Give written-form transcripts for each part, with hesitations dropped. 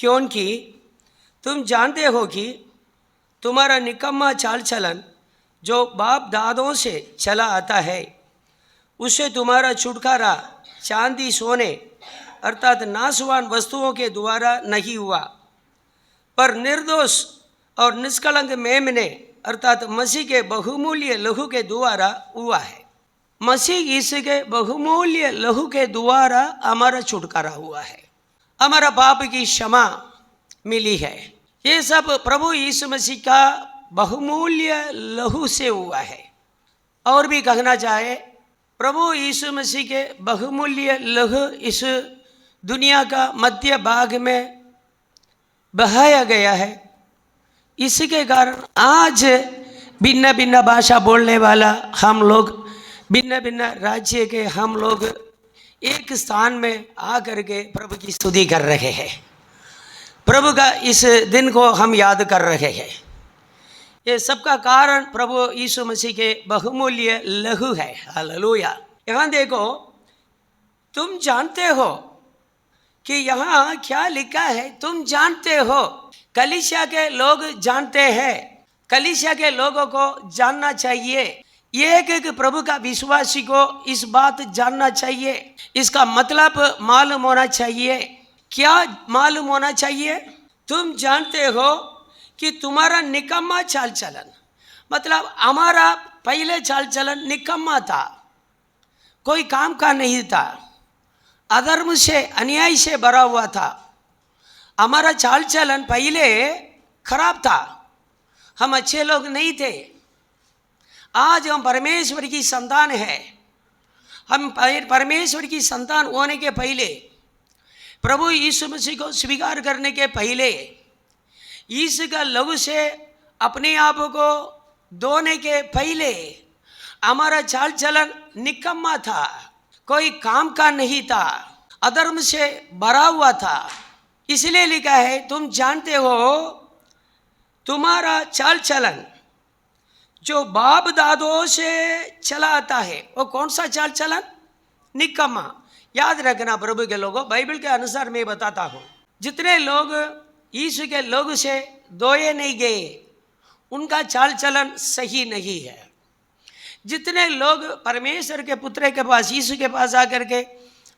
क्योंकि तुम जानते हो कि तुम्हारा निकम्मा चाल चलन जो बाप दादों से चला आता है, उससे तुम्हारा छुटकारा चांदी सोने अर्थात नाशवान वस्तुओं के द्वारा नहीं हुआ, पर निर्दोष और निष्कलंक मेमने अर्थात मसीह के बहुमूल्य लहू के द्वारा हुआ है। मसीह यीशु के बहुमूल्य लहू के द्वारा हमारा छुटकारा हुआ है, हमारा पाप की क्षमा मिली है। ये सब प्रभु यीशु मसीह का बहुमूल्य लहू से हुआ है। और भी कहना चाहे, प्रभु यीशु मसीह के बहुमूल्य लहू इस दुनिया का मध्य भाग में बहाया गया है। इसके कारण आज भिन्न भिन्न भाषा बोलने वाला हम लोग, भिन्न भिन्न राज्य के हम लोग एक स्थान में आकर के प्रभु की स्तुति कर रहे हैं। प्रभु का इस दिन को हम याद कर रहे हैं। ये सबका कारण प्रभु यीशु मसीह के बहुमूल्य लहू है। हालेलुया। यहाँ देखो, तुम जानते हो कि यहाँ क्या लिखा है। तुम जानते हो, कलीसिया के लोग जानते हैं। कलीसिया के लोगों को जानना चाहिए। एक एक प्रभु का विश्वासी को इस बात जानना चाहिए। इसका मतलब मालूम होना चाहिए। क्या मालूम होना चाहिए? तुम जानते हो कि तुम्हारा निकम्मा चाल चलन, मतलब हमारा पहले चाल चलन निकम्मा था, कोई काम का नहीं था, अधर्म से अन्याय से भरा हुआ था। हमारा चाल चलन पहले खराब था, हम अच्छे लोग नहीं थे। आज हम परमेश्वर की संतान है। हम परमेश्वर की संतान होने के पहले, प्रभु यीशु मसीह को स्वीकार करने के पहले, यीशु का लहू से अपने आप को धोने के पहले हमारा चाल चलन निकम्मा था, कोई काम का नहीं था, अधर्म से भरा हुआ था। इसलिए लिखा है, तुम जानते हो तुम्हारा चाल चलन जो बाप दादों से चला आता है, वो कौन सा चाल चलन? निकम्मा। याद रखना प्रभु के लोगों, बाइबल के अनुसार मैं बताता हूँ, जितने लोग यीशु के लोग से धोए नहीं गए उनका चाल चलन सही नहीं है। जितने लोग परमेश्वर के पुत्र के पास, यीशु के पास आकर के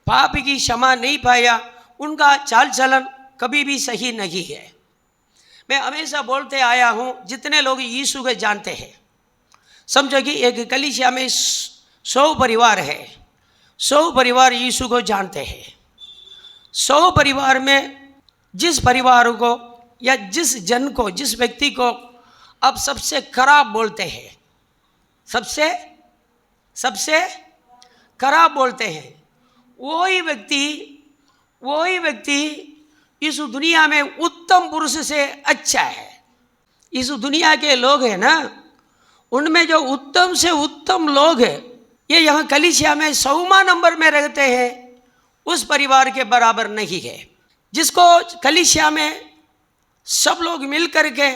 पाप की क्षमा नहीं पाया, उनका चाल चलन कभी भी सही नहीं है। मैं हमेशा बोलते आया हूँ, जितने लोग यीशु को जानते हैं, समझो कि एक कलीसिया में 100 परिवार है, 100 परिवार यीशु को जानते हैं। 100 परिवार में जिस परिवार को या जिस जन को, जिस व्यक्ति को अब सबसे खराब बोलते हैं, सबसे खराब बोलते हैं, वही व्यक्ति इस दुनिया में उत्तम पुरुष से अच्छा है। इस दुनिया के लोग हैं ना, उनमें जो उत्तम से उत्तम लोग हैं, ये यहाँ कलीसिया में 100वां नंबर में रहते हैं, उस परिवार के बराबर नहीं है। जिसको कलीसिया में सब लोग मिल करके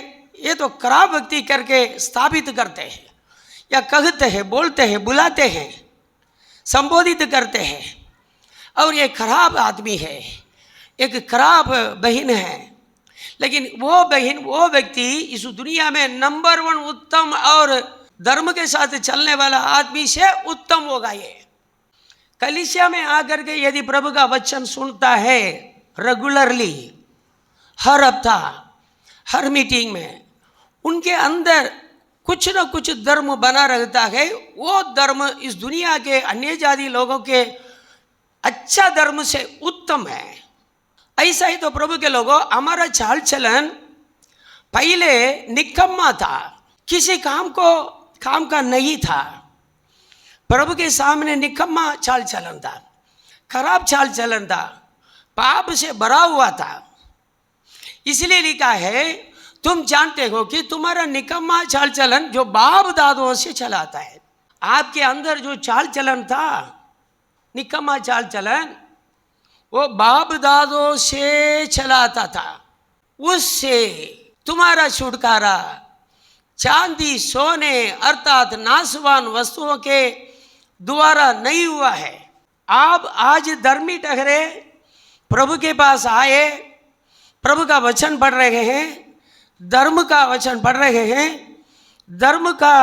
ये तो खराब व्यक्ति करके स्थापित करते हैं, या कहते हैं, बोलते हैं, बुलाते हैं, संबोधित करते हैं, और ये खराब आदमी है, एक खराब बहन है। लेकिन वो बहन, वो व्यक्ति इस दुनिया में नंबर 1 उत्तम और धर्म के साथ चलने वाला आदमी से उत्तम होगा। ये कलीसिया में आकर के यदि प्रभु का वचन सुनता है रेगुलरली, हर हफ्ता, हर मीटिंग में, उनके अंदर कुछ न कुछ धर्म बना रहता है। वो धर्म इस दुनिया के अन्य जाति लोगों के अच्छा धर्म से उत्तम है। ऐसा ही तो प्रभु के लोगों, हमारा चाल चलन पहले निकम्मा था, किसी काम का नहीं था। प्रभु के सामने निकम्मा चाल चलन था, खराब चाल चलन था, पाप से भरा हुआ था। इसलिए लिखा है, तुम जानते हो कि तुम्हारा निकम्मा चाल चलन जो बाप दादों से चला आता है। आपके अंदर जो चाल चलन था, निकम्मा चाल चलन, वो बाप दादों से चला आता था। उससे तुम्हारा छुटकारा चांदी सोने अर्थात नाशवान वस्तुओं के द्वारा नहीं हुआ है। आप आज धर्मी ठहरे, प्रभु के पास आए, प्रभु का वचन पढ़ रहे हैं, धर्म का वचन पढ़ रहे हैं, धर्म का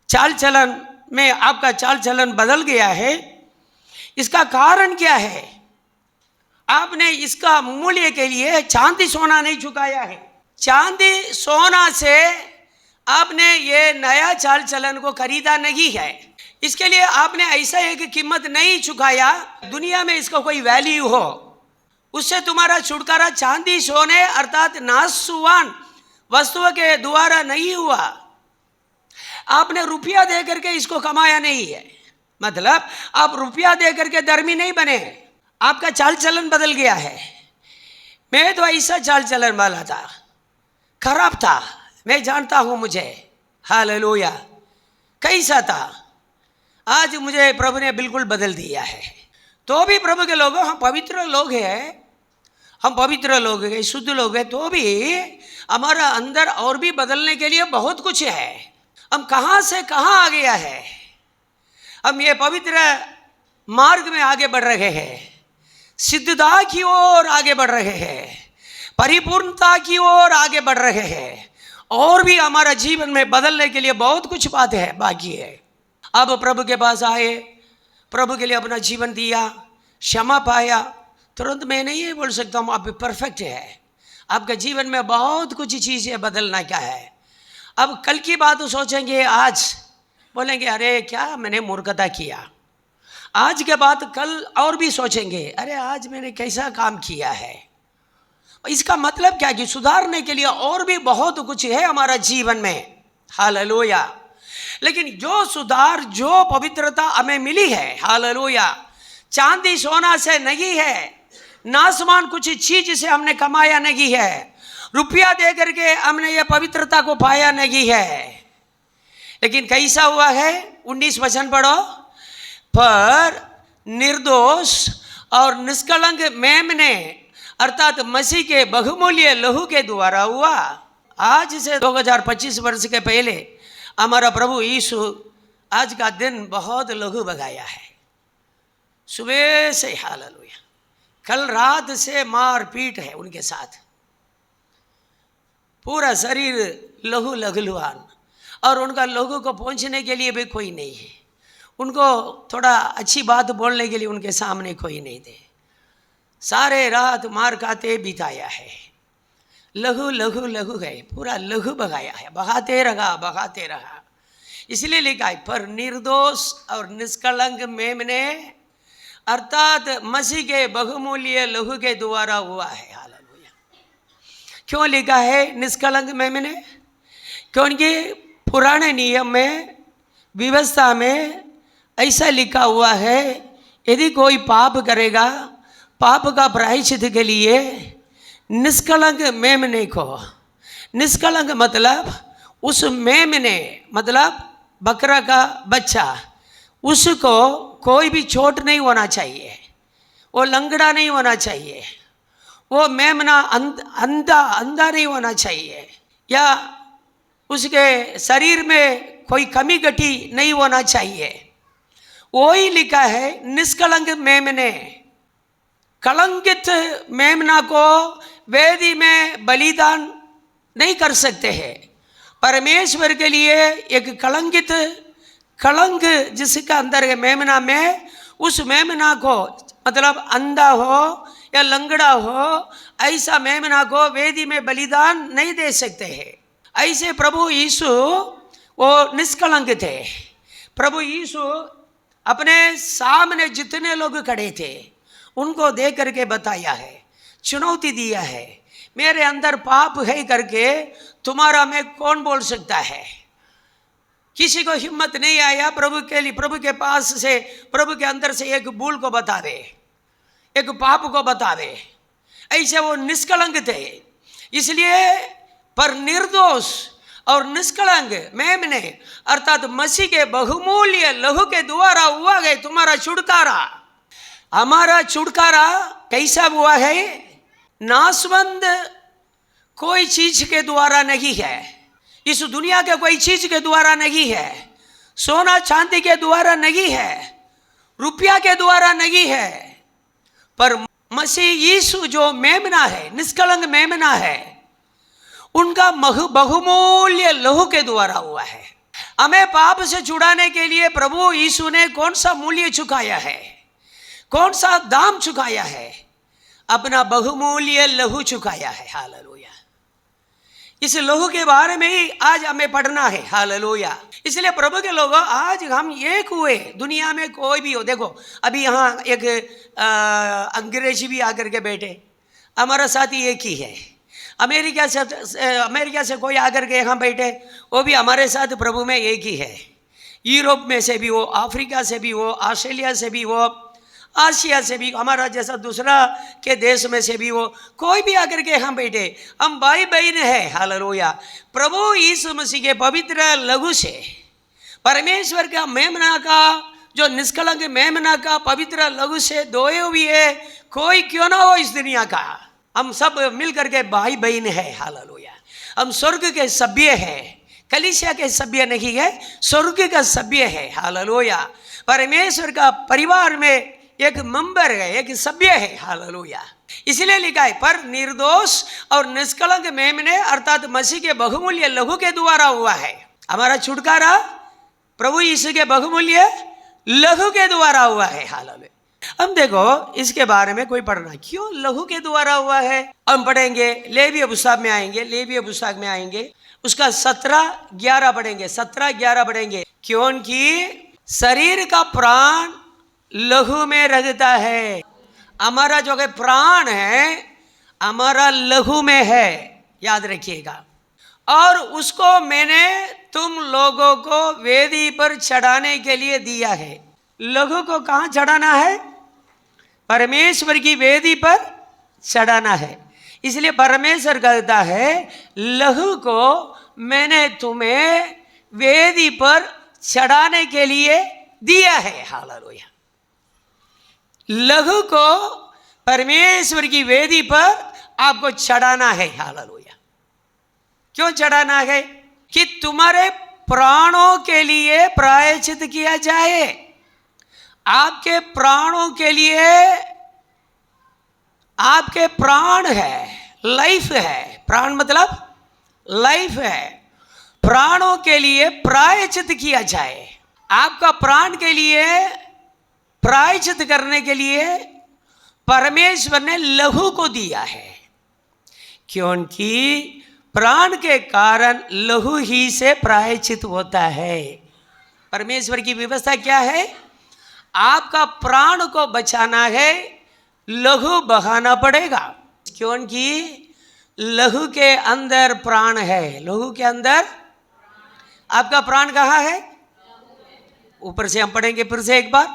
चाल चलन में आपका चाल चलन बदल गया है, इसका कारण क्या है? आपने इसका मूल्य के लिए चांदी सोना नहीं चुकाया है। चांदी सोना से आपने ये नया चाल चलन को खरीदा नहीं है। इसके लिए आपने ऐसा एक कीमत नहीं चुकाया दुनिया में इसका कोई वैल्यू हो। उससे तुम्हारा छुटकारा चांदी सोने अर्थात नाशवान वस्तुओं के द्वारा नहीं हुआ। आपने रुपया दे करके इसको कमाया नहीं है, मतलब आप रुपया दे करके धर्मी नहीं बने, आपका चाल चलन बदल गया है। मैं तो ऐसा चाल चलन वाला था, खराब था, मैं जानता हूं मुझे, हालेलुया, कैसा था। आज मुझे प्रभु ने बिल्कुल बदल दिया है। तो भी प्रभु के लोगों, हम पवित्र लोग हैं, हम पवित्र लोग हैं, शुद्ध लोग हैं, तो भी हमारा अंदर और भी बदलने के लिए बहुत कुछ है। हम कहाँ से कहाँ आ गया है। हम ये पवित्र मार्ग में आगे बढ़ रहे हैं, सिद्धता की ओर आगे बढ़ रहे हैं, परिपूर्णता की ओर आगे बढ़ रहे हैं, और भी हमारा जीवन में बदलने के लिए बहुत कुछ बातें है बाकी है। अब प्रभु के पास आए, प्रभु के लिए अपना जीवन दिया, क्षमा पाया, तुरंत मैं नहीं ये बोल सकता हूँ आप परफेक्ट है। आपके जीवन में बहुत कुछ चीज़ें बदलना क्या है। अब कल की बात सोचेंगे, आज बोलेंगे अरे क्या मैंने मूर्खता किया। आज के बाद कल और भी सोचेंगे अरे आज मैंने कैसा काम किया है। इसका मतलब क्या कि सुधारने के लिए और भी बहुत कुछ है हमारा जीवन में, हालेलुया। लेकिन जो सुधार, जो पवित्रता हमें मिली है, हालेलुया, चांदी सोना से नहीं है, नासमान कुछ चीज से हमने कमाया नहीं है, रुपया दे करके हमने ये पवित्रता को पाया नहीं है। लेकिन कैसा हुआ है, 19 वचन पढ़ो। पर निर्दोष और निष्कलंक मेमने अर्थात मसीह के बहुमूल्य लहू के द्वारा हुआ। आज से 2025 वर्ष के पहले हमारा प्रभु यीशु आज का दिन बहुत लहू बगाया है, सुबह से, हालेलुया। कल रात से मार पीट है उनके साथ, पूरा शरीर लहू लहलुहान, और उनका लोगों को पहुंचने के लिए भी कोई नहीं है। उनको थोड़ा अच्छी बात बोलने के लिए उनके सामने कोई नहीं थे। सारे रात मार खाते बिताया है, लहू लहू लहू गए, पूरा लहू बगाया है, बहाते रहा बहाते रहा। इसलिए लिखा है पर निर्दोष और निष्कलंक मेमने अर्थात मसीह के बहुमूल्य लहू के द्वारा हुआ है, हालेलुया। क्यों लिखा है निष्कलंक मेमने? क्योंकि पुराने नियम में, व्यवस्था में ऐसा लिखा हुआ है, यदि कोई पाप करेगा, पाप का प्रायश्चित के लिए निष्कलंक मेमने को, निष्कलंक मतलब उस मेमने मतलब बकरा का बच्चा, उसको कोई भी चोट नहीं होना चाहिए, वो लंगड़ा नहीं होना चाहिए, वो मेमना अंधा नहीं होना चाहिए, या उसके शरीर में कोई कमी घटी नहीं होना चाहिए। वही लिखा है निष्कलंक मेमने। कलंकित मेमना को वेदी में बलिदान नहीं कर सकते हैं। परमेश्वर के लिए एक कलंकित, कलंक जिसका अंदर है मेमना में, उस मेमना को मतलब अंधा हो या लंगड़ा हो, ऐसा मेमना को वेदी में बलिदान नहीं दे सकते हैं। ऐसे प्रभु यीशु वो निष्कलंक थे। प्रभु यीशु अपने सामने जितने लोग खड़े थे उनको देख करके बताया है, चुनौती दिया है, मेरे अंदर पाप है करके तुम्हारा में कौन बोल सकता है। किसी को हिम्मत नहीं आया प्रभु के लिए, प्रभु के पास से, प्रभु के अंदर से एक भूल को बता दे, एक पाप को बता दे। ऐसे वो निष्कलंक थे। इसलिए पर निर्दोष और निष्कलंक मेमने अर्थात मसीह के बहुमूल्य लहू के द्वारा हुआ गए तुम्हारा छुटकारा। हमारा छुटकारा कैसा हुआ है? नाशवंत कोई चीज के द्वारा नहीं है, इस दुनिया के कोई चीज के द्वारा नहीं है, सोना चांदी के द्वारा नहीं है, रुपया के द्वारा नहीं है, पर मसीह यीशु जो मेमना है, निष्कलंक मेमना है, उनका बहुमूल्य लहू के द्वारा हुआ है। हमें पाप से छुड़ाने के लिए प्रभु यीशु ने कौन सा मूल्य चुकाया है, कौन सा दाम चुकाया है? अपना बहुमूल्य लहू चुकाया है। हालेलुया। इस लहू के बारे में ही आज हमें पढ़ना है। हालेलुया। इसलिए प्रभु के लोगों, आज हम एक हुए, दुनिया में कोई भी हो। देखो अभी यहाँ एक अंग्रेजी भी आकर के बैठे, हमारा साथी एक ही है। अमेरिका से कोई आकर के यहाँ बैठे, वो भी हमारे साथ प्रभु में एक ही है। यूरोप में से भी हो, अफ्रीका से भी हो, ऑस्ट्रेलिया से भी हो, आसिया से भी, हमारा जैसा दूसरा के देश में से भी हो, कोई भी आकर के हम बैठे, हम भाई बहन है। हालेलुया। प्रभु यीशु मसीह के पवित्र लहू से, परमेश्वर का मेमना का, जो निष्कलंक मेमना का पवित्र लहू से धोए हुए कोई क्यों ना हो इस दुनिया का, हम सब मिल करके भाई बहन है। हालेलुया। हम स्वर्ग के सभ्य है, कलीसिया के सभ्य नहीं है, स्वर्ग का सभ्य है। हालेलुया। परमेश्वर का परिवार में एक मेंबर है, एक सभ्य है। हालेलुया। इसलिए लिखा है, पर निर्दोष और निष्कलंक मेमने अर्थात मसीह के बहुमूल्य लहू के द्वारा हुआ है। हमारा छुटकारा प्रभु यीशु के बहुमूल्य लहू के द्वारा हुआ है। हालेलुया। हम देखो इसके बारे में कोई पढ़ना, क्यों लहू के द्वारा हुआ है? हम पढ़ेंगे, लेवीय पुस्तक में आएंगे, लेवीय पुस्तक में आएंगे, उसका 17-11 पढ़ेंगे, 17-11 पढ़ेंगे। क्योंकि शरीर का प्राण लहू में रहता है। हमारा जो प्राण है हमारा लहू में है, याद रखिएगा। और उसको मैंने तुम लोगों को वेदी पर चढ़ाने के लिए दिया है। लहू को कहाँ चढ़ाना है? परमेश्वर की वेदी पर चढ़ाना है। इसलिए परमेश्वर कहता है, लहू को मैंने तुम्हें वेदी पर चढ़ाने के लिए दिया है। हालेलुया। लहू को परमेश्वर की वेदी पर आपको चढ़ाना है। हालेलुया। क्यों चढ़ाना है? कि तुम्हारे प्राणों के लिए प्रायश्चित किया जाए। आपके प्राणों के लिए, आपके प्राण है, लाइफ है, प्राण मतलब लाइफ है, प्राणों के लिए प्रायश्चित किया जाए। आपका प्राण के लिए प्रायश्चित करने के लिए परमेश्वर ने लहू को दिया है। क्योंकि प्राण के कारण लहू ही से प्रायश्चित होता है। परमेश्वर की व्यवस्था क्या है? आपका प्राण को बचाना है, लहू बहाना पड़ेगा। क्योंकि लहू के अंदर प्राण है। लहू के अंदर आपका प्राण कहाँ है? ऊपर से हम पढ़ेंगे फिर से एक बार।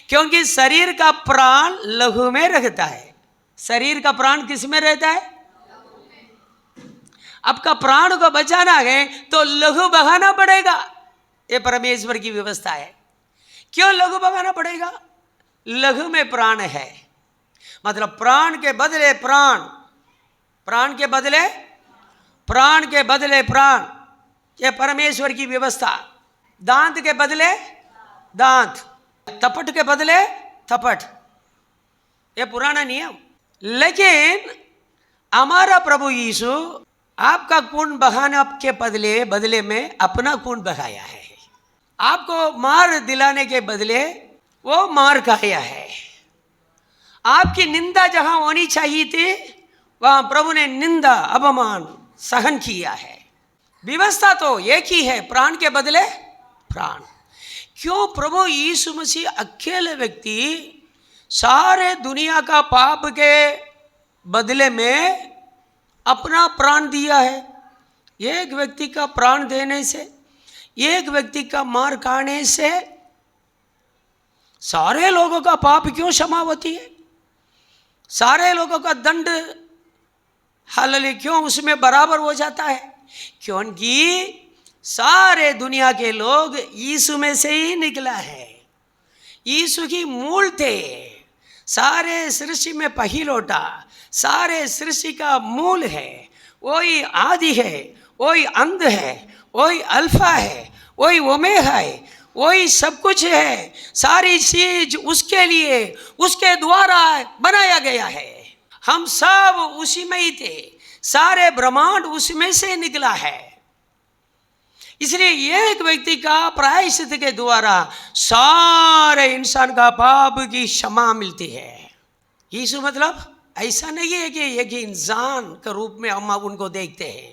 क्योंकि शरीर का प्राण लहू में रहता है। शरीर का प्राण किस में रहता है? आपका प्राण को बचाना है तो लहू बहाना पड़ेगा। ये परमेश्वर की व्यवस्था है। क्यों लहू बहाना पड़ेगा? लहू में प्राण है, मतलब प्राण के बदले प्राण, प्राण के बदले प्राण के बदले प्राण, ये परमेश्वर की व्यवस्था। दांत के बदले दांत, तपट के बदले थपट, ये पुराना नियम। लेकिन हमारा प्रभु यीशु आपका खून बहाने के बदले में अपना खून बहाया है। आपको मार दिलाने के बदले वो मार खाया है। आपकी निंदा जहां होनी चाहिए थी वहां प्रभु ने निंदा अपमान सहन किया है। व्यवस्था तो एक ही है, प्राण के बदले प्राण। क्यों? प्रभु यीशु मसीह अकेले व्यक्ति सारे दुनिया का पाप के बदले में अपना प्राण दिया है। एक व्यक्ति का प्राण देने से, एक व्यक्ति का मार खाने से सारे लोगों का पाप क्यों क्षमा होती है? सारे लोगों का दंड हालेलुया क्यों उसमें बराबर हो जाता है? क्योंकि सारे दुनिया के लोग यीशु में से ही निकला है। यीशु की मूल थे। सारे सृष्टि में पहिलौटा, सारे सृष्टि का मूल है। वही आदि है, वही अंत है, वही अल्फा है, वही ओमेगा है, वही सब कुछ है, सारी चीज उसके लिए, उसके द्वारा बनाया गया है। हम सब उसी में ही थे, सारे ब्रह्मांड उसमें से निकला है। इसलिए एक व्यक्ति का प्रायश्चित के द्वारा सारे इंसान का पाप की क्षमा मिलती है। यीशु मतलब ऐसा नहीं है कि एक इंसान के रूप में हम उनको देखते हैं।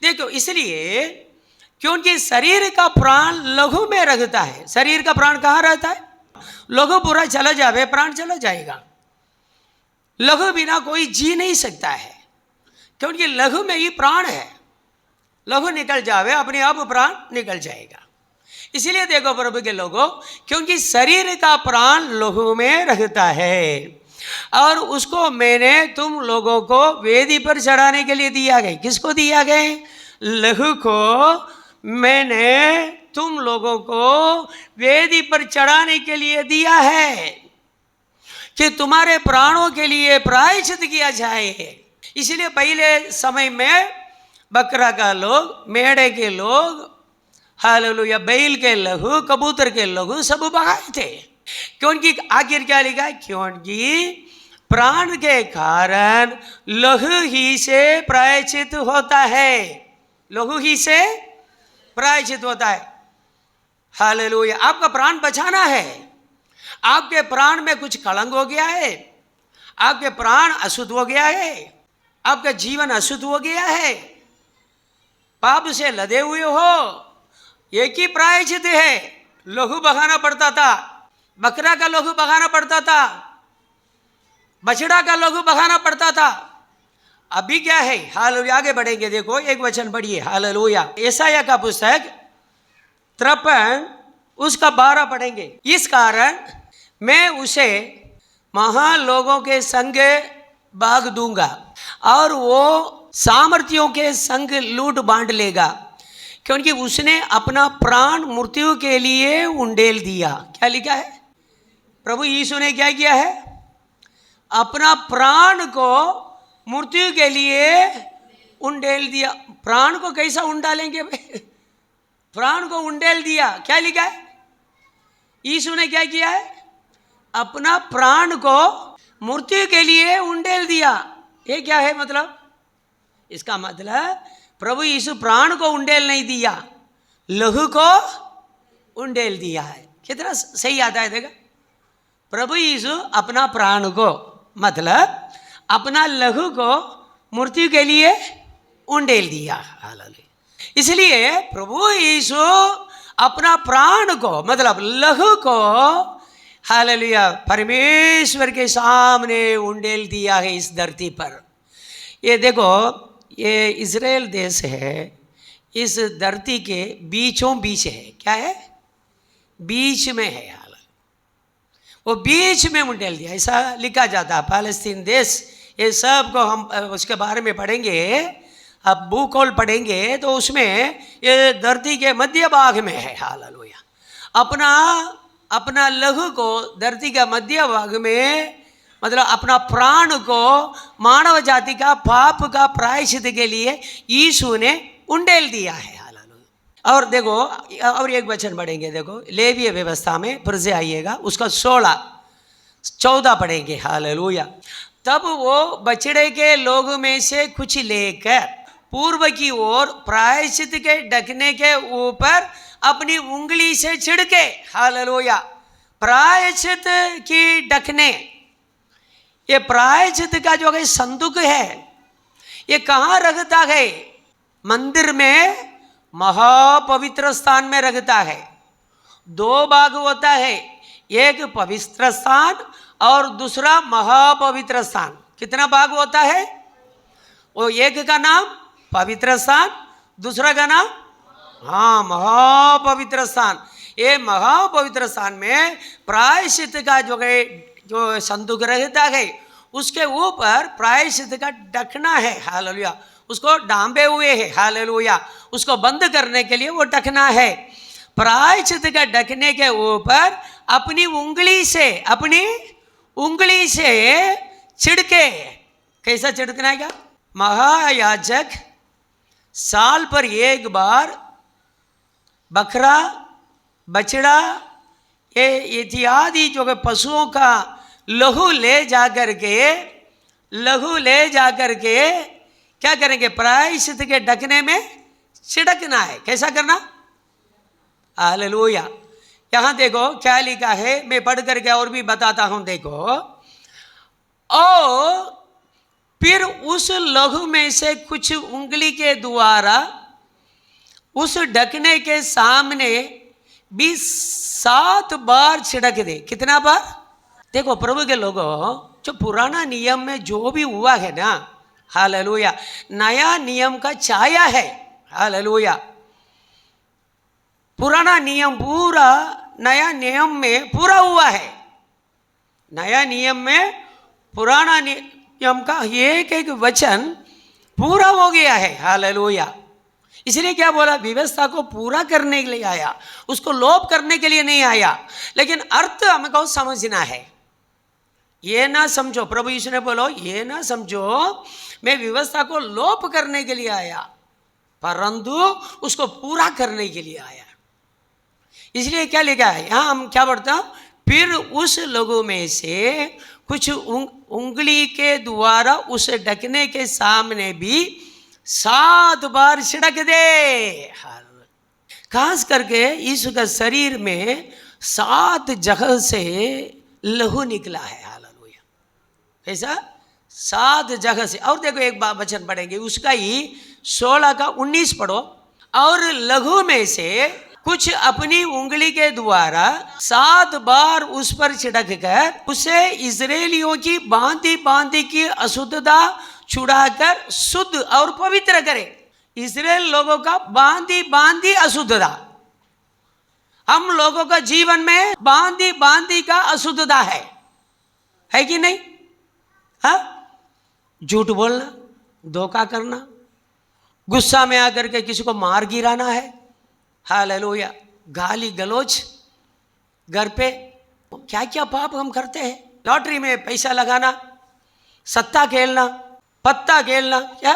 देखो, इसलिए क्योंकि शरीर का प्राण लहू में रहता है। शरीर का प्राण कहाँ रहता है? लहू पूरा चला जाए प्राण चला जाएगा। लहू बिना कोई जी नहीं सकता है, क्योंकि लहू में ही प्राण है। लहू निकल जावे अपने आप प्राण निकल जाएगा। इसलिए देखो प्रभु के लोगों, क्योंकि शरीर का प्राण लहू में रहता है और उसको मैंने तुम लोगों को वेदी पर चढ़ाने के लिए दिया गया। किसको दिया गया? लहू को मैंने तुम लोगों को वेदी पर चढ़ाने के लिए दिया है कि तुम्हारे प्राणों के लिए प्रायश्चित किया जाए। इसलिए पहले समय में बकरा का लोग, मेढ़े के लोग, हालेलुया, बैल के लहू, कबूतर के लहू सब बहाए थे। क्योंकि आखिर क्या लिखा है? क्योंकि प्राण के कारण लहू ही से प्रायश्चित होता है। लहू ही से प्रायश्चित होता है। हालेलुया। आपका प्राण बचाना है। आपके प्राण में कुछ कलंक हो गया है, आपके प्राण अशुद्ध हो गया है, आपका जीवन अशुद्ध हो गया है, पाप से लदे हुए हो, एक ही प्रायश्चित है। लहू बहाना पड़ता था, बकरा का लहू बहाना पड़ता था, बछड़ा का लहू बहाना पड़ता था। अभी क्या है? हालेलुया। आगे बढ़ेंगे, देखो एक वचन पढ़िए। हालेलुया। यशायाह का पुस्तक 53 उसका 12 पढ़ेंगे। इस कारण मैं उसे महान लोगों के संग बाग दूंगा और वो सामर्थियों के संग लूट बांट लेगा, क्योंकि उसने अपना प्राण मृत्यु के लिए उंडेल दिया। क्या लिखा है? प्रभु यीशु ने क्या किया है? अपना प्राण को मृत्यु के लिए उंडेल दिया। प्राण को कैसा उंडालेंगे भाई? प्राण को उंडेल दिया। क्या लिखा है? यीशु ने क्या किया है? अपना प्राण को मृत्यु के लिए उंडेल दिया। ये क्या है मतलब? इसका मतलब प्रभु यीशु प्राण को उंडेल नहीं दिया, लहू को उंडेल दिया है। कितना सही आता है देखा? प्रभु यीशु अपना प्राण को, मतलब अपना लहू को मृत्यु के लिए उंडेल दिया। इसलिए प्रभु यीशु अपना प्राण को, मतलब लहू को, हालेलुया, परमेश्वर के सामने उंडेल दिया है इस धरती पर। ये देखो, ये इज़राइल देश है, इस धरती के बीचों बीच है। क्या है? बीच में है। वो बीच में उंडेल दिया, ऐसा लिखा जाता है। फालस्तीन देश, ये सब को हम उसके बारे में पढ़ेंगे। अब भूगोल पढ़ेंगे तो उसमें ये धरती के मध्य भाग में है। हालेलुया। अपना लहू को धरती का मध्य भाग में, मतलब अपना प्राण को मानव जाति का पाप का प्रायश्चित के लिए यीशु ने उंडेल दिया है। हालेलुया। और देखो, और एक वचन पढ़ेंगे। देखो, लेवीय व्यवस्था में फिर से आइएगा, उसका 16-14 पढ़ेंगे। हालेलुया। तब वो बछड़े के लोग में से कुछ लेकर पूर्व की ओर प्रायश्चित के ढकने के ऊपर अपनी उंगली से छिड़के। हालेलुया। प्रायश्चित की ढकने, ये प्रायश्चित का जो है संदूक है, ये कहाँ रखता है? मंदिर में महापवित्र स्थान में रखता है। 2 भाग होता है, एक पवित्र स्थान और दूसरा महापवित्र स्थान। कितना भाग होता है? वो एक का नाम पवित्र स्थान, दूसरा का नाम महापवित्र स्थान। ये महापवित्र स्थान में प्रायश्चित का जो संदूक रहता है, उसके ऊपर प्रायश्चित का ढकना है। हालेलुया। उसको डांबे हुए है। हालेलुया। उसको बंद करने के लिए वो ढकना है। प्रायश्चित का ढकने के ऊपर अपनी उंगली से छिड़के। कैसा छिड़कना है? क्या? महायाजक साल पर एक बार बकरा, बछड़ा ये इत्यादि जो कि पशुओं का लहू ले जाकर के क्या करेंगे, प्रायश्चित के ढकने में छिड़कना है। कैसा करना? हालेलुया। यहाँ देखो क्या लिखा है, मैं पढ़ करके और भी बताता हूं। देखो, और फिर उस लहू में से कुछ उंगली के द्वारा उस ढकने के सामने भी 7 बार छिड़क दे। कितना बार? देखो प्रभु के लोगों, जो पुराना नियम में जो भी हुआ है ना, हालेलुया, नया नियम का छाया है। हालेलुया। पुराना नियम पूरा नया नियम में पूरा हुआ है। नया नियम में पुराना नियम का एक एक वचन पूरा हो गया है। हालेलुया। इसलिए क्या बोला? व्यवस्था को पूरा करने के लिए आया, उसको लोप करने के लिए नहीं आया। लेकिन अर्थ हमको समझना है। ये ना समझो, प्रभु यीशु ने बोलो, ये ना समझो मैं व्यवस्था को लोप करने के लिए आया, परंतु उसको पूरा करने के लिए आया। इसलिए क्या लिखा है यहां, हम क्या पढ़ते हैं? फिर उस लोगों में से कुछ उंगली के द्वारा उस ढकने के सामने भी 7 बार छिड़क दे। खास करके यीशु का शरीर में 7 जगह से लहू निकला है। हालेलुया। कैसा? 7 जगह से। और देखो एक बार वचन पढ़ेंगे, उसका ही 16 का 19 पढ़ो। और लहू में से कुछ अपनी उंगली के द्वारा 7 बार उस पर छिड़क कर उसे इस्राएलियों की भांति भांति की अशुद्धता छुड़ाकर शुद्ध और पवित्र करे। इस्राएल लोगों का भांति भांति अशुद्धता, हम लोगों का जीवन में भांति भांति का अशुद्धता है कि नहीं? हाँ, झूठ बोलना, धोखा करना, गुस्सा में आकर के किसी को मार गिराना है। हालेलुया। गाली गलौज घर पे, क्या क्या पाप हम करते हैं। लॉटरी में पैसा लगाना, सत्ता खेलना, पत्ता खेलना, क्या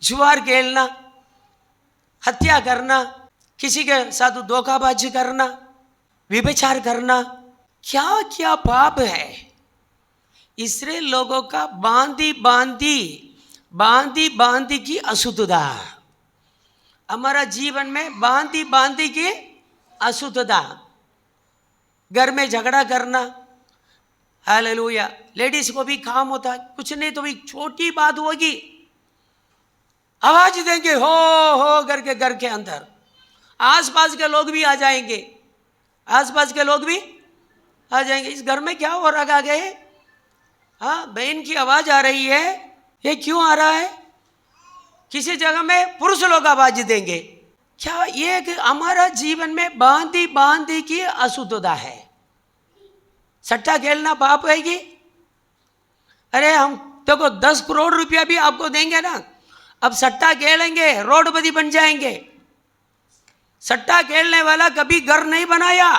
जुआर खेलना, हत्या करना, किसी के साथ धोखाबाजी करना, व्यभिचार करना, क्या क्या पाप है। इस्राएल लोगों का बांधी बांधी की अशुद्धता, हमारा जीवन में बांधी की अशुद्धता। घर में झगड़ा करना, हालेलुया। लेडीज को भी काम होता है, कुछ नहीं तो भी छोटी बात होगी, आवाज देंगे हो करके घर के अंदर, आसपास के लोग भी आ जाएंगे, इस घर में क्या हो रखा गए? हाँ, बहन की आवाज आ रही है, ये क्यों आ रहा है? किसी जगह में पुरुष लोग आवाज देंगे। क्या ये हमारा जीवन में बांधी की अशुद्धता है। सट्टा खेलना पाप है कि? अरे हम देखो 10 करोड़ रुपया भी आपको देंगे ना, अब सट्टा खेलेंगे, रोडपति बन जाएंगे। सट्टा खेलने वाला कभी घर नहीं बनाया,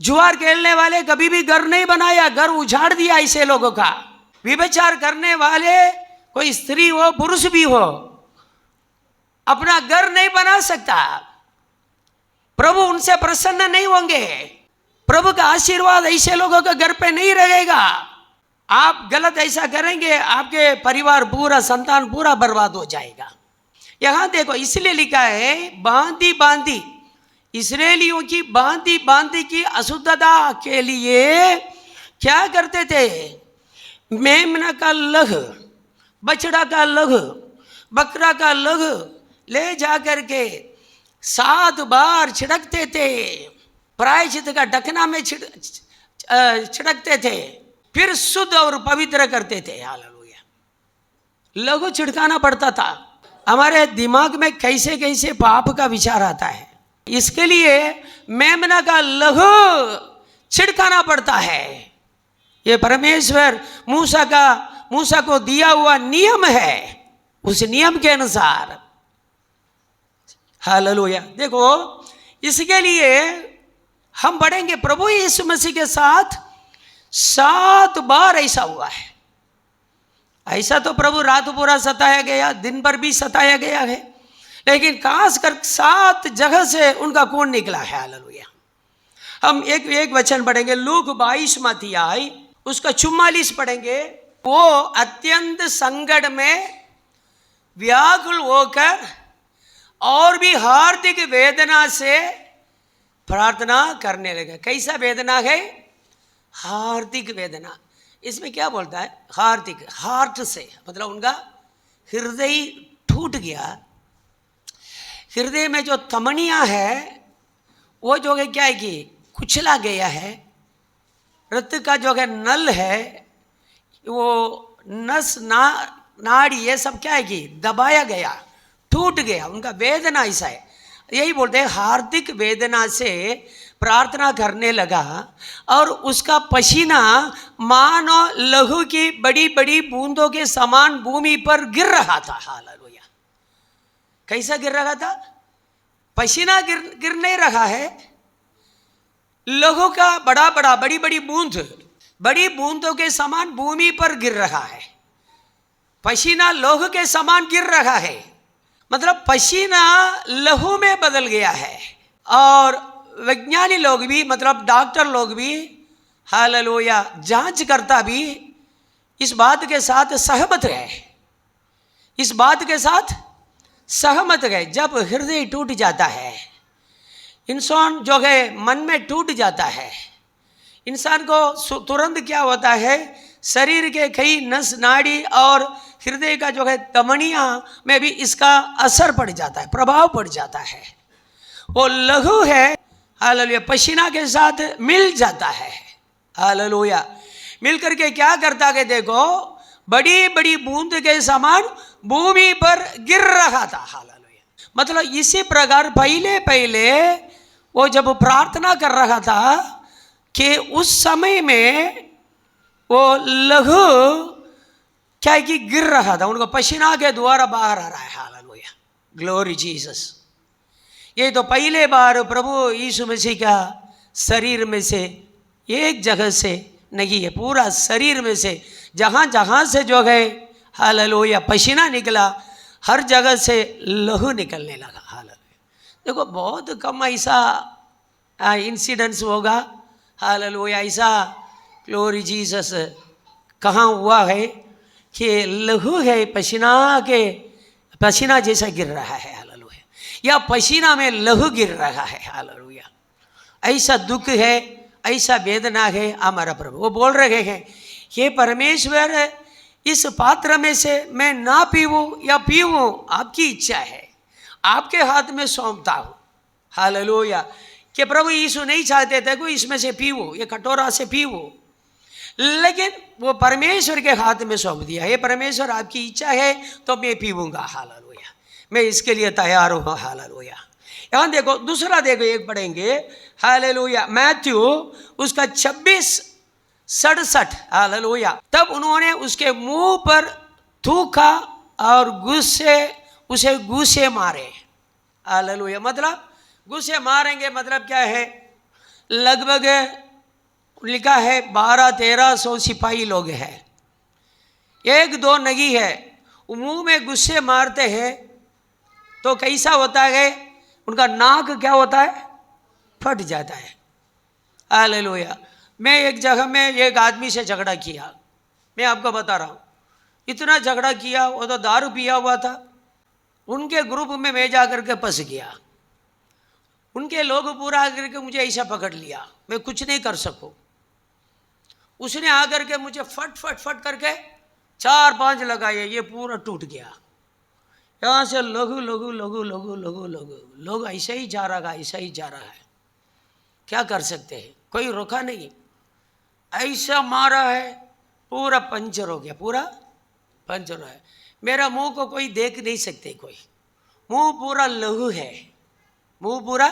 जुआर खेलने वाले कभी भी घर नहीं बनाया, घर उजाड़ दिया ऐसे लोगों का। व्यभिचार करने वाले कोई स्त्री हो पुरुष भी हो, अपना घर नहीं बना सकता। प्रभु उनसे प्रसन्न नहीं होंगे, प्रभु का आशीर्वाद ऐसे लोगों के घर पे नहीं रहेगा। आप गलत ऐसा करेंगे, आपके परिवार पूरा, संतान पूरा बर्बाद हो जाएगा। यहां देखो इसलिए लिखा है बांधी इस्राएलियों की बांधी की अशुद्धता के लिए क्या करते थे? मेमना का लहू, बछड़ा का लहू, बकरा का लहू ले जाकर के 7 बार छिड़कते थे, प्रायश्चित का ढकना में छिड़कते थे, फिर शुद्ध और पवित्र करते थे। हालेलुया। लहू छिड़काना पड़ता था। हमारे दिमाग में कैसे कैसे पाप का विचार आता है, इसके लिए मेमना का लहू छिड़काना पड़ता है। ये परमेश्वर मूसा को दिया हुआ नियम है, उस नियम के अनुसार। हालेलुया। देखो इसके लिए हम बढ़ेंगे, प्रभु यीशु मसीह के साथ 7 बार ऐसा हुआ है। ऐसा तो प्रभु रात पूरा सताया गया, दिन भर भी सताया गया है, लेकिन खासकर 7 जगह से उनका खून निकला है। हालेलुया। हम एक वचन पढ़ेंगे, लूक 22 अध्याय उसका 44 पढ़ेंगे। वो अत्यंत संकट में व्याकुल होकर और भी हार्दिक वेदना से प्रार्थना करने लगे। कैसा वेदना है? हार्दिक वेदना। इसमें क्या बोलता है? हार्दिक, हार्ट से, मतलब उनका हृदय टूट गया। हृदय में जो तमनियाँ है वो जो है क्या है कि कुचला गया है। रक्त का जो है नल है, वो नस नाड़ी ये सब क्या है कि दबाया गया, टूट गया। उनका वेदना ऐसा है। यही बोलते हैं हार्दिक वेदना से प्रार्थना करने लगा और उसका पसीना मानो लहू की बड़ी बड़ी बूंदों के समान भूमि पर गिर रहा था। हालेलुया। कैसा गिर रहा था? पसीना गिर नहीं रहा है, लहू का बड़ी बड़ी बूंद, बड़ी बूंदों के समान भूमि पर गिर रहा है। पसीना लहू के समान गिर रहा है, मतलब पसीना लहू में बदल गया है। और वैज्ञानिक लोग भी, मतलब डॉक्टर लोग भी, हालेलुया, जांच करता भी इस बात के साथ सहमत है, इस बात के साथ सहमत है। जब हृदय टूट जाता है, इंसान जो है मन में टूट जाता है, इंसान को तुरंत क्या होता है, शरीर के कई नस नाड़ी और हृदय का जो है तमनियाँ में भी इसका असर पड़ जाता है, प्रभाव पड़ जाता है। वो लहू है, हालेलुया, पसीना के साथ मिल जाता है। हालेलुया। मिल करके क्या करता है? देखो, बड़ी बड़ी बूंद के समान भूमि पर गिर रहा था। हालेलुया। मतलब इसी प्रकार पहले वो जब प्रार्थना कर रहा था कि उस समय में वो लहू क्या है कि गिर रहा था, उनको पसीना के द्वारा बाहर आ रहा है। Hallelujah, glory Jesus. ये तो पहले बार प्रभु यीशु मसीह का शरीर में से एक जगह से नहीं है, पूरा शरीर में से जहाँ जहाँ से जो है हालेलुया पसीना निकला, हर जगह से लहू निकलने लगा। हालेलुया। देखो, बहुत कम ऐसा इंसिडेंट्स होगा, हालेलुया, ऐसा ग्लोरी जीसस कहाँ हुआ है कि लहू है पसीना जैसा गिर रहा है। हालेलुया। या पसीना में लहू गिर रहा है। हालेलुया। ऐसा दुख है, ऐसा वेदना है हमारा प्रभु। वो बोल रहे हैं, हे परमेश्वर, इस पात्र में से मैं ना पीऊँ या पीऊँ, आपकी इच्छा है, आपके हाथ में सौंपता हूँ। हालेलुया। कि प्रभु यीशु नहीं चाहते थे कि इसमें से पीऊँ, ये कटोरा से पीऊँ, लेकिन वो परमेश्वर के हाथ में सौंप दिया। हे परमेश्वर, आपकी इच्छा है तो मैं पीऊँगा। हालेलुया, मैं इसके लिए तैयार हूँ। हालेलुया। यहाँ देखो, दूसरा देखो, एक पढ़ेंगे, हालेलुया, मैथ्यू उसका 26:67। हालेलुया। तब उन्होंने उसके मुंह पर थूका और उसे गुस्से मारे। हालेलुया। मतलब गुस्से मारेंगे मतलब क्या है? लगभग लिखा है 1200-1300 सिपाही लोग हैं, 1-2 नहीं है। मुंह में गुस्से मारते हैं तो कैसा होता है? उनका नाक क्या होता है? फट जाता है। हालेलुया। मैं एक जगह में एक आदमी से झगड़ा किया, मैं आपको बता रहा हूँ, इतना झगड़ा किया, वो तो दारू पिया हुआ था। उनके ग्रुप में मैं जा कर के फंस गया, उनके लोग पूरा आकर के मुझे ऐसा पकड़ लिया, मैं कुछ नहीं कर सकूँ। उसने आकर के मुझे फट फट फट करके 4-5 लगाए, ये पूरा टूट गया। यहाँ से लघु लघु लघु लघु लघु लघु लोग ऐसे ही जा रहा है, ऐसा ही जा रहा है। क्या कर सकते हैं? कोई रोका नहीं, ऐसा मारा है, पूरा पंचर हो गया, पूरा पंचर है। मेरा मुंह को कोई देख नहीं सकते, कोई, मुंह पूरा लहू है, मुंह पूरा।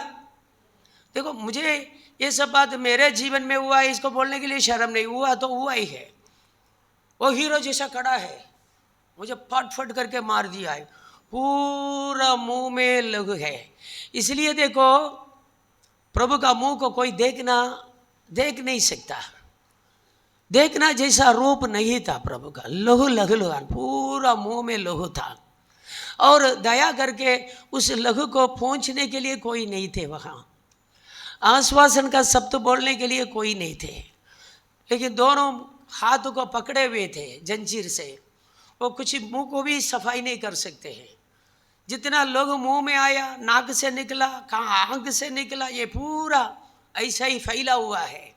देखो, मुझे ये सब बात मेरे जीवन में हुआ है, इसको बोलने के लिए शर्म नहीं, हुआ तो हुआ ही है। वो हीरो जैसा खड़ा है, मुझे फट फट करके मार दिया है, पूरा मुंह में लहू है। इसलिए देखो, प्रभु का मुंह को कोई देख नहीं सकता, देखना जैसा रूप नहीं था प्रभु का। लहू लहू पूरा मुंह में लहू था। और दया करके उस लहू को पहुंचने के लिए कोई नहीं थे वहाँ, आश्वासन का शब्द बोलने के लिए कोई नहीं थे, लेकिन दोनों हाथ को पकड़े हुए थे जंजीर से। वो कुछ मुंह को भी सफाई नहीं कर सकते हैं। जितना लोग मुंह में आया, नाक से निकला, कहाँ आंख से निकला, ये पूरा ऐसा ही फैला हुआ है।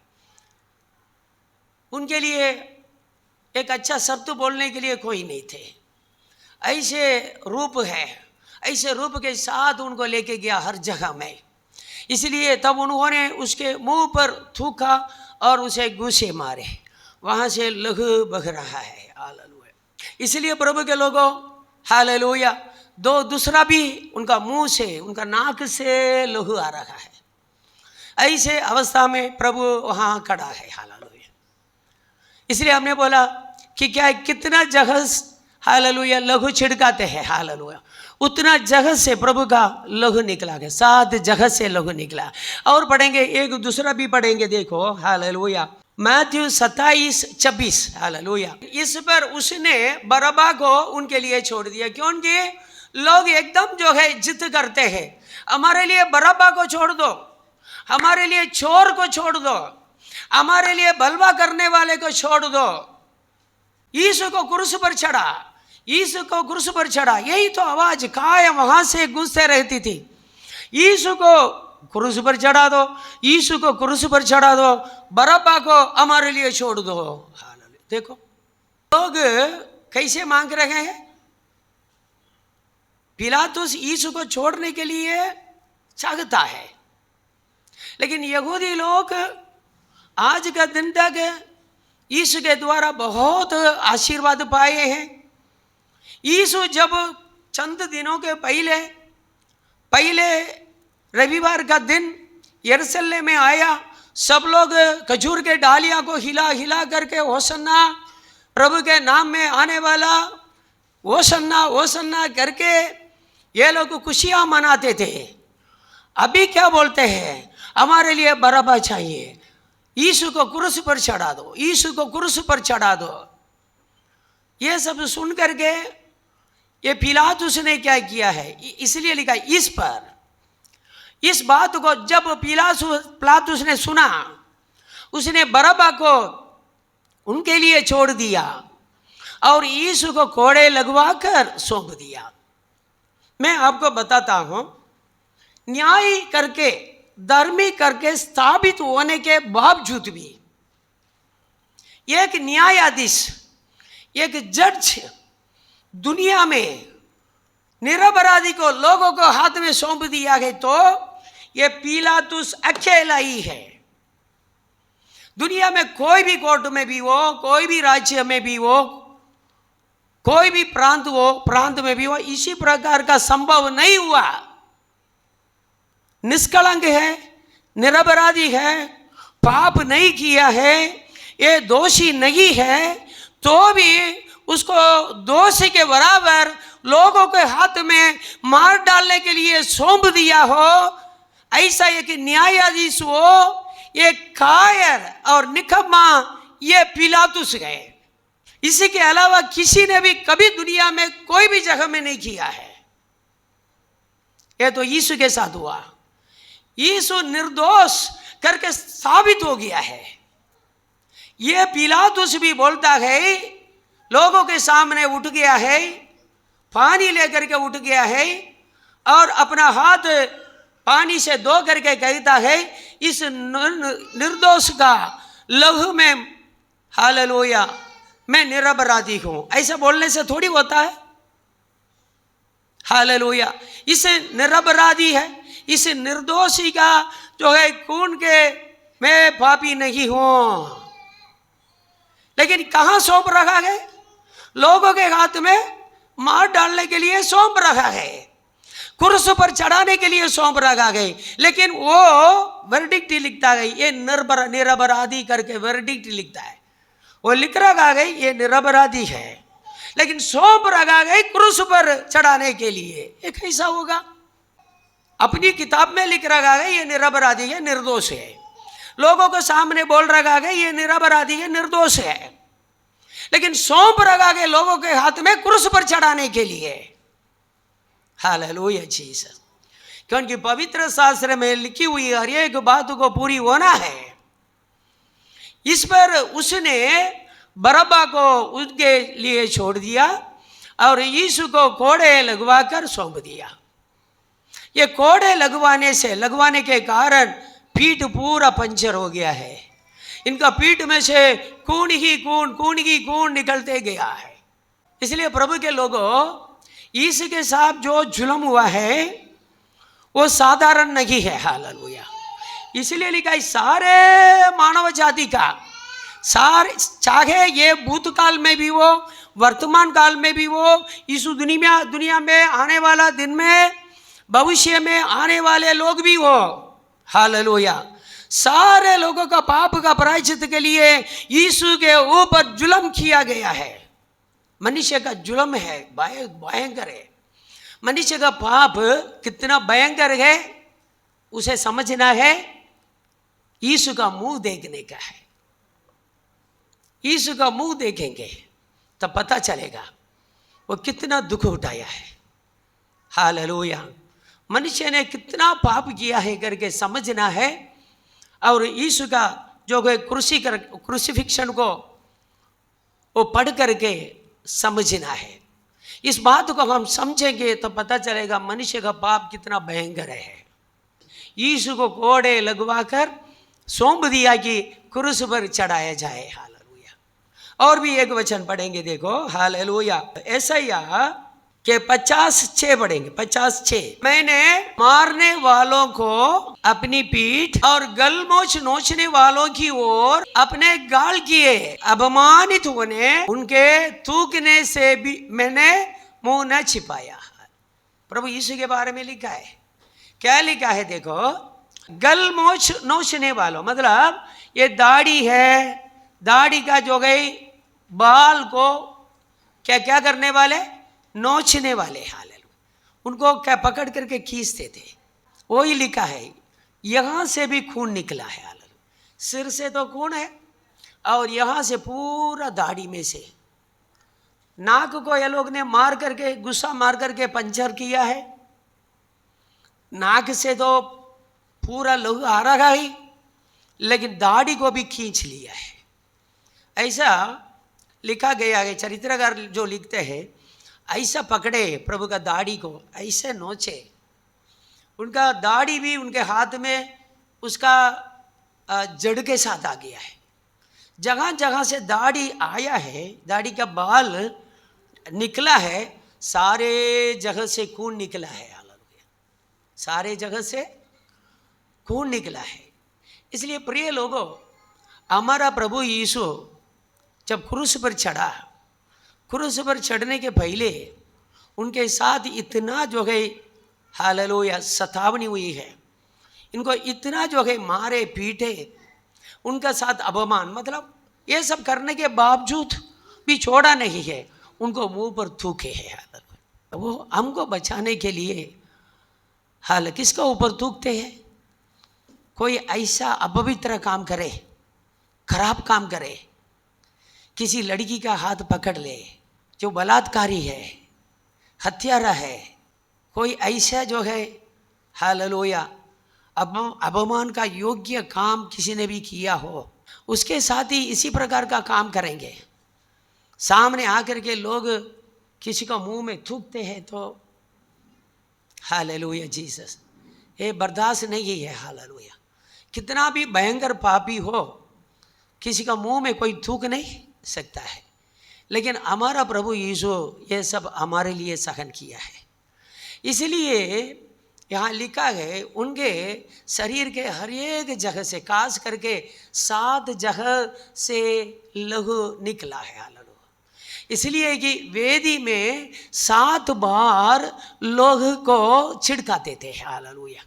उनके लिए एक अच्छा शब्द बोलने के लिए कोई नहीं थे। ऐसे रूप है, ऐसे रूप के साथ उनको लेके गया हर जगह में। इसलिए तब उन्होंने उसके मुंह पर थूका और उसे घूंसे मारे, वहाँ से लहू बह रहा है। हालेलुया। इसलिए प्रभु के लोगों, हालेलुया, दूसरा भी उनका मुंह से, उनका नाक से लहू आ रहा है। ऐसे अवस्था में प्रभु वहाँ खड़ा है। हालेलुया। इसलिए हमने बोला कि क्या कितना जगह, हालेलुया, लहू छिड़काते हैं, हालेलुया, उतना जगह से प्रभु का लहू निकला है। 7 जगह से लहू निकला। और पढ़ेंगे, एक दूसरा भी पढ़ेंगे, देखो, हालेलुया, मैथ्यू 27:26, हालेलुया। इस पर उसने बरअब्बा को उनके लिए छोड़ दिया, क्योंकि लोग एकदम जो है जिद करते हैं, हमारे लिए बरअब्बा को छोड़ दो, हमारे लिए चोर को छोड़ दो, हमारे लिए बलवा करने वाले को छोड़ दो। यीशु को क्रूस पर चढ़ा, यीशु को क्रूस पर चढ़ा, यही तो आवाज कायम वहां से गूंजते रहती थी। यीशु को क्रूस पर चढ़ा दो, यीशु को क्रूस पर चढ़ा दो, बरअब्बा को हमारे लिए छोड़ दो। देखो लोग कैसे मांग रहे हैं। पिलातुस यीशु को छोड़ने के लिए चाहता है, लेकिन यहूदी लोग आज का दिन तक यीशु के द्वारा बहुत आशीर्वाद पाए हैं। यीशु जब चंद दिनों के पहले रविवार का दिन यरूशलेम में आया, सब लोग खजूर के डालियां को हिला हिला करके होसन्ना, प्रभु के नाम में आने वाला, होसन्ना होसन्ना करके ये लोग खुशियां मनाते थे। अभी क्या बोलते हैं, हमारे लिए बरअब्बा चाहिए, यीशु को क्रूस पर चढ़ा दो, यीशु को क्रूस पर चढ़ा दो। ये सब सुन करके ये पिलातुस ने क्या किया है, इसलिए लिखा इस पर, इस बात को जब पिलातुस ने सुना, उसने बरअब्बा को उनके लिए छोड़ दिया और यीशु को कोड़े लगवा कर सौंप दिया। मैं आपको बताता हूं, न्याय करके, धर्मी करके स्थापित होने के बावजूद भी एक न्यायाधीश, एक जज दुनिया में निरपराधी को, लोगों को हाथ में सौंप दिया है, तो ये पिलातुस अकेला ही है। दुनिया में कोई भी कोर्ट में भी हो, कोई भी राज्य में भी हो, कोई भी प्रांत में भी हो, इसी प्रकार का संभव नहीं हुआ। निष्कलंक है, निरपराधी है, पाप नहीं किया है, ये दोषी नहीं है, तो भी उसको दोषी के बराबर लोगों के हाथ में मार डालने के लिए सौंप दिया हो, ऐसा एक न्यायाधीश हो, ये कायर और निकम्मा ये पिलातुस है। इसी के अलावा किसी ने भी कभी दुनिया में कोई भी जगह में नहीं किया है। ये तो यीशु के साथ हुआ। यीशु निर्दोष करके साबित हो गया है। ये पिलातुस भी बोलता है, लोगों के सामने उठ गया है, पानी लेकर के उठ गया है और अपना हाथ पानी से धो करके कहता है, इस निर्दोष का लहू में, हालेलुया, मैं निरपराधी हूं। ऐसा बोलने से थोड़ी होता है। हालेलुया, इस निरपराधी है, इस निर्दोषी का जो है खून के मैं पापी नहीं हूं। लेकिन कहां सौंप रखा है? लोगों के हाथ में मार डालने के लिए सौंप रखा है, क्रूस पर चढ़ाने के लिए सौंप रखा है। लेकिन वो वर्डिक्ट लिखता है, ये निरपराधी करके वर्डिक्ट लिखता है। वो लिख रखा है ये निरपराधी है, लेकिन सौंप रखा है क्रूस पर चढ़ाने के लिए। ये कैसा होगा? अपनी किताब में लिख रखा है ये निरपराधी है, निर्दोष है। लोगों के सामने बोल रखा है ये निरपराधी है, निर्दोष है, लेकिन सौंप रखा है लोगों के हाथ में क्रूस पर चढ़ाने के लिए। Hallelujah Jesus. क्योंकि पवित्र शास्त्र में लिखी हुई हर एक बात को पूरी होना है। इस पर उसने बरब्बा को उसके लिए छोड़ दिया और यीशु को कोड़े लगवाकर सौंप दिया। ये कोड़े लगवाने के कारण पीठ पूरा पंचर हो गया है। इनका पीठ में से खून ही खून निकलते गया है। इसलिए प्रभु के लोगों, यीशु के साथ जो जुल्म हुआ है वो साधारण नहीं है। हालेलुया। इसलिए लिखा है सारे मानव जाति का, सारे, चाहे ये भूतकाल में भी हो, वर्तमान काल में भी हो, इस दुनिया में आने वाला दिन में, भविष्य में आने वाले लोग भी हो। हालेलुया। सारे लोगों का पाप का प्रायश्चित के लिए यीशु के ऊपर जुल्म किया गया है। मनुष्य का जुल्म है, भयंकर है। मनुष्य का पाप कितना भयंकर है उसे समझना है, यीशु का मुंह देखने का है। यीशु का मुंह देखेंगे तब पता चलेगा वो कितना दुख उठाया है। हालेलुया। मनुष्य ने कितना पाप किया है करके समझना है और यीशु का जो क्रूसिफिक्शन को वो पढ़ करके समझना है। इस बात को हम समझेंगे तो पता चलेगा मनुष्य का पाप कितना भयंकर है। यीशु को कोड़े लगवाकर सौंप दिया कि क्रूस पर चढ़ाया जाए। हालेलुया। और भी एक वचन पढ़ेंगे, देखो। हालेलुया। ऐसाया के 56 पढ़ेंगे। 56, मैंने मारने वालों को अपनी पीठ और गलमोछ नोचने वालों की ओर अपने गाल किए, अपमानित होने उनके थूकने से भी मैंने मुंह न छिपाया। प्रभु यीशु के बारे में लिखा है। क्या लिखा है देखो, गलमोछ नोचने वालों, मतलब ये दाढ़ी है, दाढ़ी का जो गई बाल को क्या क्या करने वाले, नोचने वाले। हालेलुया। उनको क्या पकड़ करके खींचते थे, वही लिखा है। यहां से भी खून निकला है। हालेलुया। सिर से तो खून है और यहां से पूरा दाढ़ी में से, नाक को ये लोग ने मार करके, गुस्सा मार करके पंचर किया है। नाक से तो पूरा लहू आ रहा ही, लेकिन दाढ़ी को भी खींच लिया है। ऐसा लिखा गया है। चरित्रकार जो लिखते हैं, ऐसा पकड़े प्रभु का दाढ़ी को, ऐसे नोचे। उनका दाढ़ी भी उनके हाथ में उसका जड़ के साथ आ गया है। जगह जगह से दाढ़ी आया है, दाढ़ी का बाल निकला है, सारे जगह से खून निकला है। हालेलुया। सारे जगह से खून निकला है। इसलिए प्रिय लोगों, हमारा प्रभु यीशु जब क्रूस पर चढ़ा, क्रूस पर चढ़ने के पहले उनके साथ इतना जो है हालेलुया सतावनी हुई है। इनको इतना जो है मारे पीटे, उनका साथ अपमान, मतलब ये सब करने के बावजूद भी छोड़ा नहीं है, उनको मुंह पर थूके है। वो हमको बचाने के लिए हाल किसका ऊपर थूकते हैं? कोई ऐसा अपवित्र काम करे, खराब काम करे, किसी लड़की का हाथ पकड़ ले जो बलात्कारी है, हत्यारा है, कोई ऐसा जो है हालेलुया अपमान का योग्य काम किसी ने भी किया हो, उसके साथ ही इसी प्रकार का काम करेंगे। सामने आकर के लोग किसी का मुंह में थूकते हैं तो हालेलुया जीसस, ये बर्दाश्त नहीं है। हालेलुया। कितना भी भयंकर पापी हो, किसी का मुंह में कोई थूक नहीं सकता है, लेकिन हमारा प्रभु यीशु ये सब हमारे लिए सहन किया है। इसलिए यहाँ लिखा है उनके शरीर के हर एक जगह से, खास करके 7 जगह से लहू निकला है। हालेलुया। इसलिए कि वेदी में 7 बार लोग को छिड़काते थे। हालेलुया।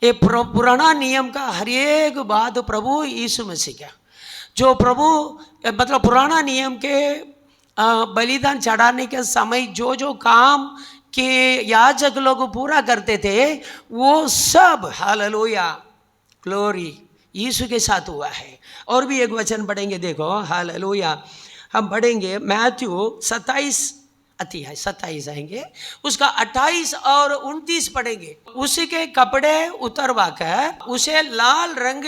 ये पुराना नियम का हर एक बात प्रभु यीशु मसीह का, जो प्रभु मतलब पुराना नियम के बलिदान चढ़ाने के समय जो जो काम के याजक लोग पूरा करते थे, वो सब हालेलुया ग्लोरी यीशु के साथ हुआ है। और भी एक वचन पढ़ेंगे, देखो। हालेलुया। हम पढ़ेंगे मैथ्यू 27 अध्याय 27 आएंगे, उसका 28 और 29 पढ़ेंगे। उसके कपड़े उतरवा कर उसे लाल रंग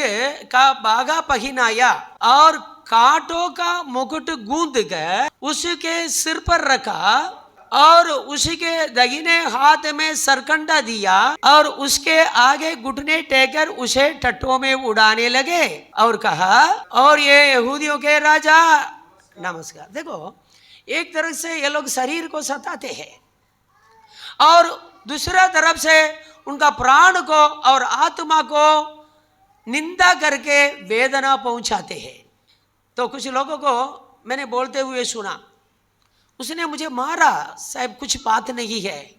का बागा पहनाया और कांटों का मुकुट गूंद कर उसके सिर पर रखा और उसके दाहिने हाथ में सरकंडा दिया और उसके आगे घुटने टेकर उसे टट्टों में उड़ाने लगे और कहा, और ये यहूदियों के राजा नमस्कार। देखो, एक तरफ से ये लोग शरीर को सताते हैं और दूसरा तरफ से उनका प्राण को और आत्मा को निंदा करके वेदना पहुंचाते हैं। तो कुछ लोगों को मैंने बोलते हुए सुना, उसने मुझे मारा साहब, कुछ बात नहीं है,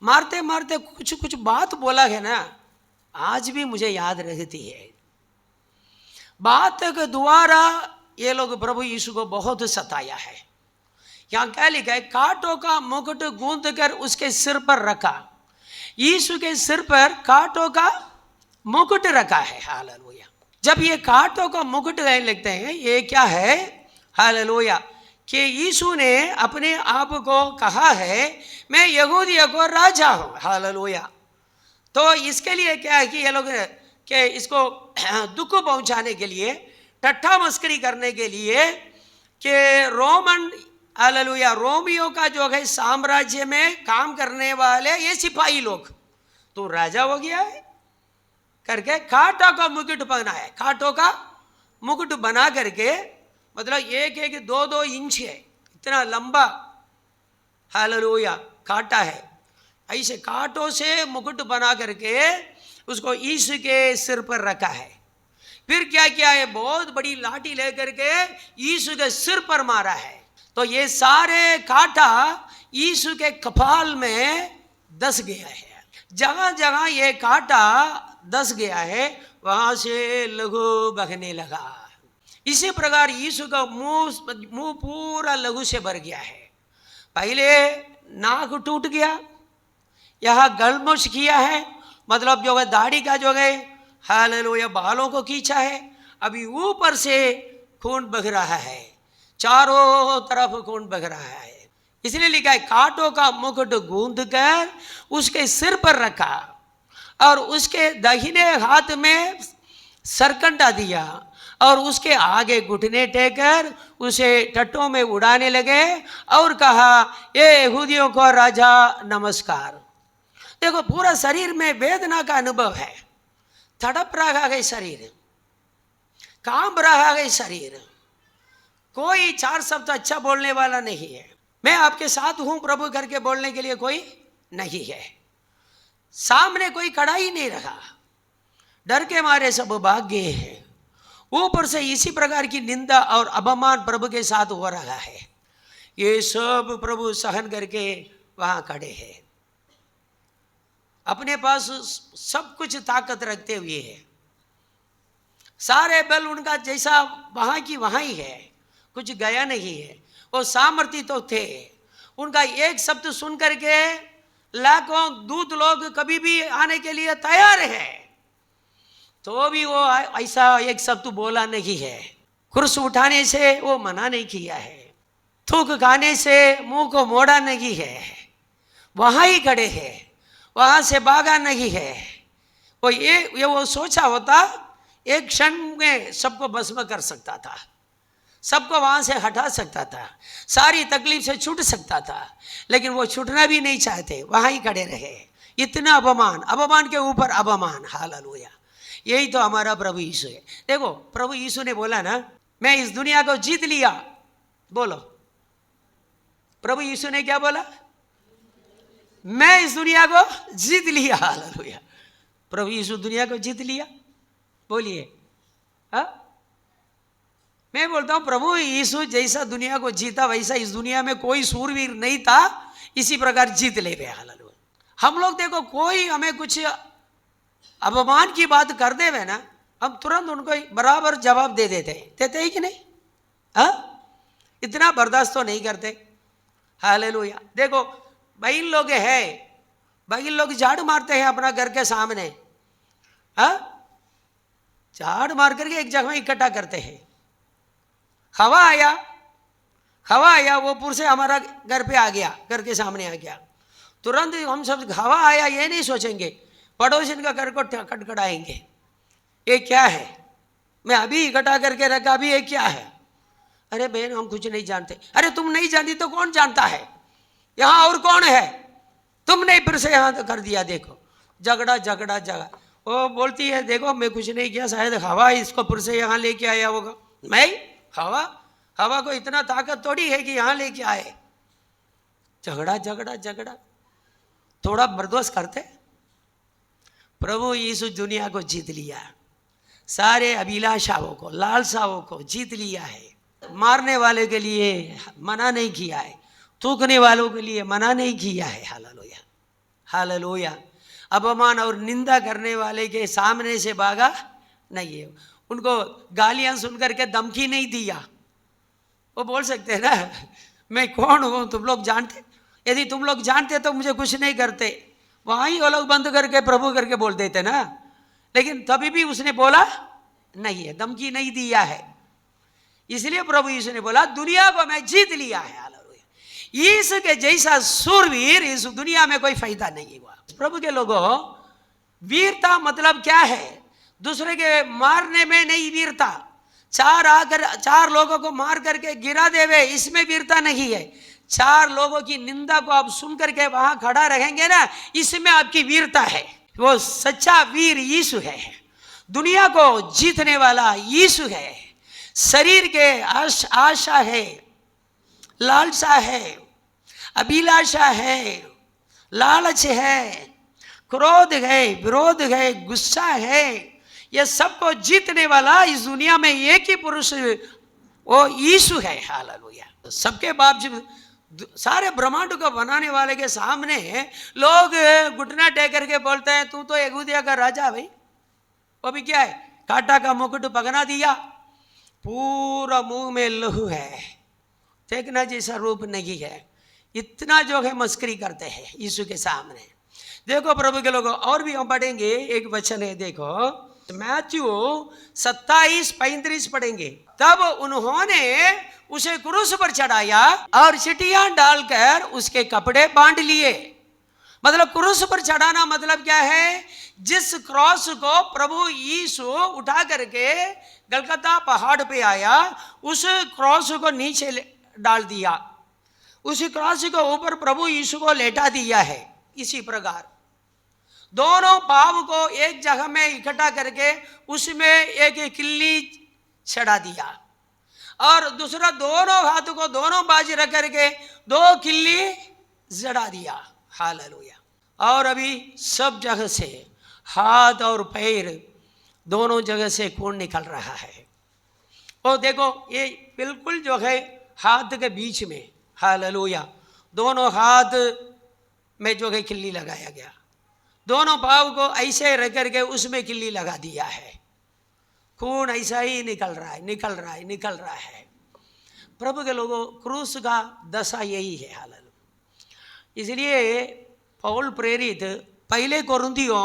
मारते मारते कुछ बात बोला है ना, आज भी मुझे याद रहती है। बात के द्वारा ये लोग प्रभु यीशु को बहुत सताया है। यहाँ क्या लिखा है, कांटों का मुकुट गूंद कर उसके सिर पर रखा। यीशु के सिर पर कांटों का मुकुट रखा है। हालेलुया। जब ये कांटों का मुकुट लिखते हैं, ये क्या है? हालेलुया, कि यीशु ने अपने आप को कहा है मैं यहूदियों को राजा हूं। हालेलुया। तो इसके लिए क्या है कि ये लोग कि इसको दुख पहुंचाने के लिए, टट्ठा मस्करी करने के लिए कि रोमन, हालेलुया, रोमियो का जो है साम्राज्य में काम करने वाले ये सिपाही लोग, तो राजा हो गया है करके कांटों का मुकुट पहना है। कांटों का मुकुट बना करके, मतलब एक एक 2-2 इंच है, इतना लंबा हालेलुया कांटा है। ऐसे कांटों से मुकुट बना करके उसको यीशु के सिर पर रखा है। फिर क्या किया है, बहुत बड़ी लाठी लेकर के यीशु के सिर पर मारा है। तो ये सारे कांटा यीशु के कपाल में दस गया है। जहां जहां ये कांटा दस गया है वहां से लहू बहने लगा। इसी प्रकार यीशु का मुंह पूरा लहू से भर गया है। पहले नाक टूट गया, यहाँ गलमुश किया है, मतलब जो है दाढ़ी का जो है हालेलुया बालों को खींचा है। अभी ऊपर से खून बह रहा है, चारों तरफ खून बह रहा है। इसलिए लिखा है कांटों का मुकुट गूंद कर उसके सिर पर रखा और उसके दाहिने हाथ में सरकंडा दिया और उसके आगे घुटने टेकर उसे टट्टों में उड़ाने लगे और कहा, ये यहूदियों को राजा नमस्कार। देखो, पूरा शरीर में वेदना का अनुभव है, तड़प रहा है शरीर, कांप रहा है शरीर। कोई 4 शब्द अच्छा बोलने वाला नहीं है। मैं आपके साथ हूं प्रभु करके बोलने के लिए कोई नहीं है। सामने कोई खड़ा ही नहीं रहा, डर के मारे सब भाग गए हैं। ऊपर से इसी प्रकार की निंदा और अपमान प्रभु के साथ हो रहा है। ये सब प्रभु सहन करके वहां खड़े हैं, अपने पास सब कुछ ताकत रखते हुए है। सारे बल उनका जैसा वहां की वहां ही है, कुछ गया नहीं है। वो सामर्थ्य तो थे, उनका एक शब्द सुन करके लाखों दूत लोग कभी भी आने के लिए तैयार है, तो भी वो ऐसा एक शब्द बोला नहीं है। क्रूस उठाने से वो मना नहीं किया है, थूक खाने से मुंह को मोड़ा नहीं है, वहां ही खड़े हैं, वहां से भागा नहीं है। वो ये वो सोचा होता एक क्षण में सबको भस्म कर सकता था, सबको वहां से हटा सकता था, सारी तकलीफ से छूट सकता था, लेकिन वो छूटना भी नहीं चाहते, वहां ही खड़े रहे। इतना अपमान, अपमान के ऊपर अपमान। हालेलुया। यही तो हमारा प्रभु यीशु है। देखो, प्रभु यीशु ने बोला ना, मैं इस दुनिया को जीत लिया। बोलो, प्रभु यीशु ने क्या बोला? मैं इस दुनिया को जीत लिया। हालेलुया। प्रभु यीशु दुनिया को जीत लिया, बोलिए। हाँ, मैं बोलता हूं प्रभु यीशु जैसा दुनिया को जीता वैसा इस दुनिया में कोई सूरवीर नहीं था, इसी प्रकार जीत ले गए। हालेलुया। हम लोग देखो, कोई हमें कुछ अपमान की बात कर दे वे ना, हम तुरंत उनको बराबर जवाब देते ही कि नहीं? हाँ, इतना बर्दाश्त तो नहीं करते। हालेलुया। देखो, बहन लोग है, बहन लोग झाड़ू मारते हैं अपना घर के सामने। हाँ, झाड़ मार करके एक जगह इकट्ठा करते हैं। हवा आया, हवा आया, वो पुरुष हमारा घर पे आ गया, घर के सामने आ गया, तुरंत हम सब हवा आया ये नहीं सोचेंगे, पड़ोसी का घर को खटखटाएंगे, ये क्या है, मैं अभी इकट्ठा करके रखा, अभी ये क्या है। अरे बहन हम कुछ नहीं जानते। अरे तुम नहीं जानती तो कौन जानता है, यहाँ और कौन है, तुमने फिर से यहाँ कर दिया। देखो झगड़ा झगड़ा झगड़ा। वो बोलती है देखो मैं कुछ नहीं किया, शायद हवा इसको फिर से यहाँ लेके आया होगा। मैं हवा, हवा को इतना ताकत थोड़ी है कि यहाँ लेके आए। झगड़ा झगड़ा झगड़ा, थोड़ा बर्दाश्त करते। प्रभु यीशु दुनिया को जीत लिया, सारे अभिलाषाओं को, लालसाओं को जीत लिया है। मारने वाले के लिए मना नहीं किया है, थूकने वालों के लिए मना नहीं किया है। Hallelujah hallelujah. अपमान और निंदा करने वाले के सामने से भागा नहीं है, उनको गालियां सुन करके धमकी नहीं दिया। वो बोल सकते हैं ना मैं कौन हूँ तुम लोग जानते, यदि तुम लोग जानते तो मुझे कुछ नहीं करते। वहाँ ही वो लोग बंद करके प्रभु करके बोल देते ना, लेकिन तभी भी उसने बोला नहीं है, धमकी नहीं दिया है। इसलिए प्रभु यीशु ने बोला दुनिया को मैं जीत लिया है। हालेलुया। यीशु के जैसा सूरवीर इस दुनिया में कोई फायदा नहीं हुआ। प्रभु के लोगों, वीरता मतलब क्या है? दूसरे के मारने में नहीं वीरता, चार लोगों को मार करके गिरा देवे, इसमें वीरता नहीं है। चार लोगों की निंदा को आप सुन करके वहां खड़ा रहेंगे ना, इसमें आपकी वीरता है। वो सच्चा वीर यीशु है, दुनिया को जीतने वाला यीशु है। शरीर के आशा है, लालसा है, अभिलाषा है, लालच है, क्रोध है, विरोध है, गुस्सा है, ये सबको जीतने वाला इस दुनिया में एक ही पुरुष वो यीशु है। हालेलुया। सबके बाप जी, सारे ब्रह्मांड को बनाने वाले के सामने लोग घुटना टेक करके बोलते हैं तू तो यहूदिया का राजा। भाई वो भी क्या है, कांटा का मुकुट पगना दिया, पूरा मुंह में लहू है, देखना जैसा रूप नहीं है, इतना जो है मस्करी करते हैं यीशु के सामने। देखो प्रभु के लोगों, और भी हम पढ़ेंगे, एक वचन है देखो मैथ्यू 27:35 पढ़ेंगे। तब उन्होंने उसे क्रूस पर चढ़ाया और चिटियां डालकर उसके कपड़े बांध लिए। मतलब क्रूस पर चढ़ाना मतलब क्या है? जिस क्रॉस को प्रभु यीशु उठा करके गलगता पहाड़ पे आया, उस क्रॉस को नीचे डाल दिया, उसी क्रॉस के ऊपर प्रभु यीशु को लेटा दिया है। इसी प्रकार दोनों पाव को एक जगह में इकट्ठा करके उसमें एक किल्ली चढ़ा दिया और दूसरा दोनों हाथों को दोनों बाजू रख करके 2 किल्ली जड़ा दिया। हालेलुया। और अभी सब जगह से, हाथ और पैर दोनों जगह से खून निकल रहा है। और देखो ये बिल्कुल जो है हाथ के बीच में, हालेलुया, दोनों हाथ में जो है किल्ली लगाया गया, दोनों पाँव को ऐसे रख करके उसमें किल्ली लगा दिया है। खून ऐसा ही निकल रहा है, निकल रहा है, निकल रहा है। प्रभु के लोगों, क्रूस का दशा यही है। हालेलुया। इसलिए पौल प्रेरित पहले कोरिन्थियों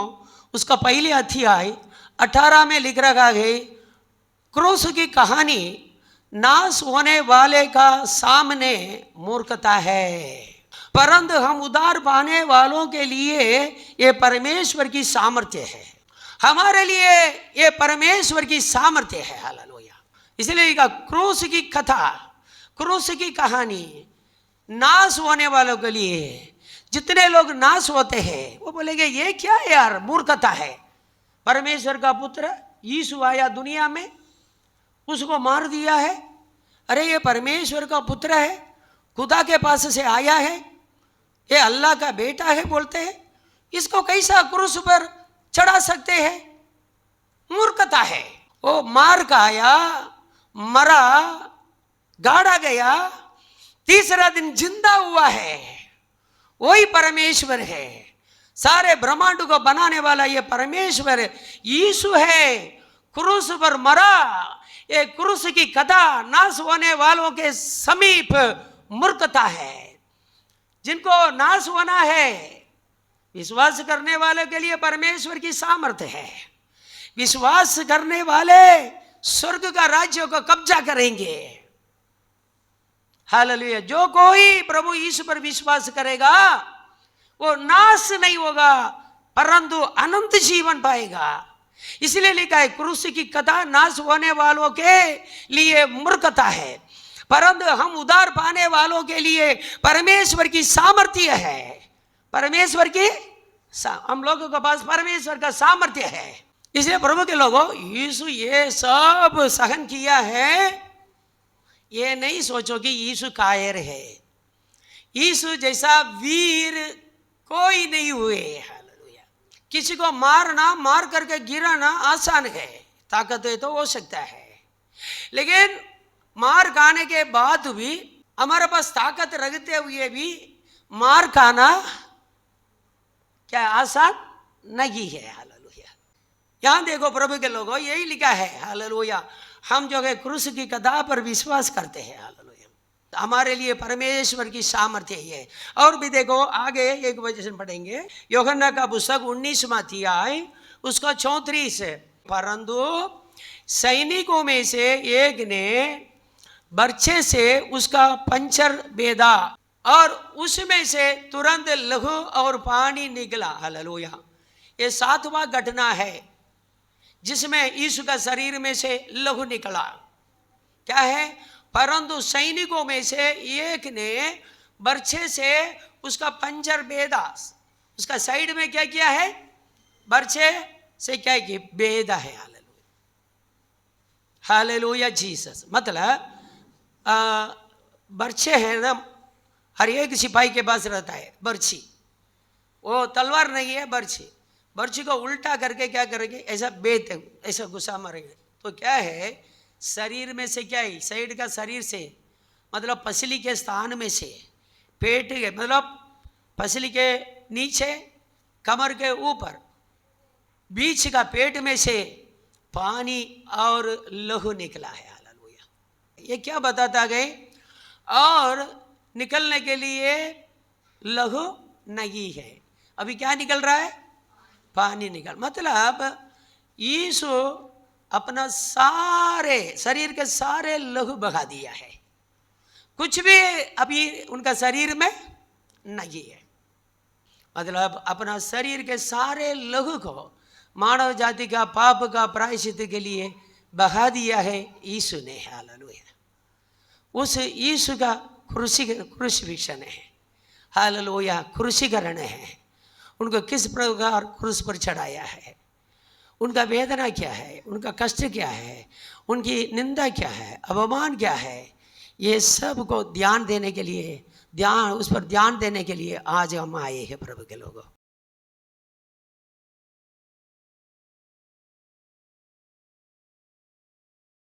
उसका पहले अध्याय 18 में लिख रखा है, क्रूस की कहानी नाश होने वाले का सामने मूर्खता है, परंतु हम उद्धार पाने वालों के लिए ये परमेश्वर की सामर्थ्य है। हमारे लिए ये परमेश्वर की सामर्थ्य है। हालेलुया। इसलिए क्रूस की कथा, क्रूस की कहानी नाश होने वालों के लिए। जितने लोग नाश होते हैं वो बोलेंगे ये क्या है यार, मूर्खता है। परमेश्वर का पुत्र यीशु आया दुनिया में, उसको मार दिया है। अरे ये परमेश्वर का पुत्र है, खुदा के पास से आया है, ये अल्लाह का बेटा है बोलते हैं, इसको कैसा क्रूस पर चढ़ा सकते हैं? मूर्खता है। वो मार खाया, मरा, गाड़ा गया, तीसरा दिन जिंदा हुआ है, वही परमेश्वर है। सारे ब्रह्मांड को बनाने वाला ये परमेश्वर यीशु है, क्रूस पर मरा। ये क्रूस की कथा नाश होने वालों के समीप मूर्खता है। जिनको नाश होना है, विश्वास करने वाले के लिए परमेश्वर की सामर्थ्य है। विश्वास करने वाले स्वर्ग का राज्य को कब्जा करेंगे। हालेलुया। जो कोई प्रभु यीशु पर विश्वास करेगा वो नाश नहीं होगा परंतु अनंत जीवन पाएगा। इसलिए लिखा है क्रूस की कथा नाश होने वालों के लिए मूर्खता है परंतु हम उद्धार पाने वालों के लिए परमेश्वर की सामर्थ्य है। परमेश्वर की हम लोगों के पास परमेश्वर का सामर्थ्य है। इसलिए प्रभु के लोगों यीशु ये सब सहन किया है। ये नहीं सोचो कि यीशु कायर है। यीशु जैसा वीर कोई नहीं हुए। हालेलुया। किसी को मारना मार करके गिराना आसान है, ताकत है तो हो सकता है, लेकिन मार खाने के बाद भी हमारे पास ताकत रखते हुए भी मार खाना क्या आसान नहीं है। हालेलुया। यहां देखो प्रभु के लोगों यही लिखा है। हालेलुया। हम जो है क्रूस की कथा पर विश्वास करते हैं। हालेलुया। हमारे लिए परमेश्वर की सामर्थ्य है। और भी देखो आगे एक वचन पढ़ेंगे, यूहन्ना का पुस्तक 19वां अध्याय उसका 34 से। परंतु सैनिकों में से एक ने बर्छे से उसका पंचर बेधा और उसमें से तुरंत लहू और पानी निकला। हालेलुया। ये 7वां घटना है जिसमें यीशु का शरीर में से लहू निकला। क्या है? परंतु सैनिकों में से एक ने बर्छे से उसका पंजर बेधा। उसका साइड में क्या किया है? बर्छे से क्या किया? बेधा है। हालेलुया। Hallelujah Jesus. मतलब बर्छे है ना, हर एक सिपाही के पास रहता है बर्छी। वो तलवार नहीं है, बर्छी। बर्छी को उल्टा करके क्या करेंगे? ऐसा बेत ऐसा गुस्सा मारेंगे तो क्या है? शरीर में से क्या है? साइड का शरीर से मतलब पसली के स्थान में से, पेट के मतलब पसली के नीचे, कमर के ऊपर, बीच का पेट में से पानी और लहू निकला है। हालेलुया। ये क्या बताता गए? और निकलने के लिए लहू नहीं है, अभी क्या निकल रहा है? पानी निकल। मतलब यीशु अपना सारे शरीर के सारे लहू बहा दिया है, कुछ भी अभी उनका शरीर में नहीं है। मतलब अपना शरीर के सारे लहू को मानव जाति का पाप का प्रायश्चित के लिए बहा दिया है यीशु ने। हालेलुया। उस यीशु का क्रूसिफिक्शन है। हालेलुया। क्रूसीकरण है। उनको किस प्रकार क्रूस पर चढ़ाया है, उनका वेदना क्या है, उनका कष्ट क्या है, उनकी निंदा क्या है, अवमान क्या है, ये सब को ध्यान देने के लिए, उस पर ध्यान देने के लिए आज हम आए हैं प्रभु के लोगों।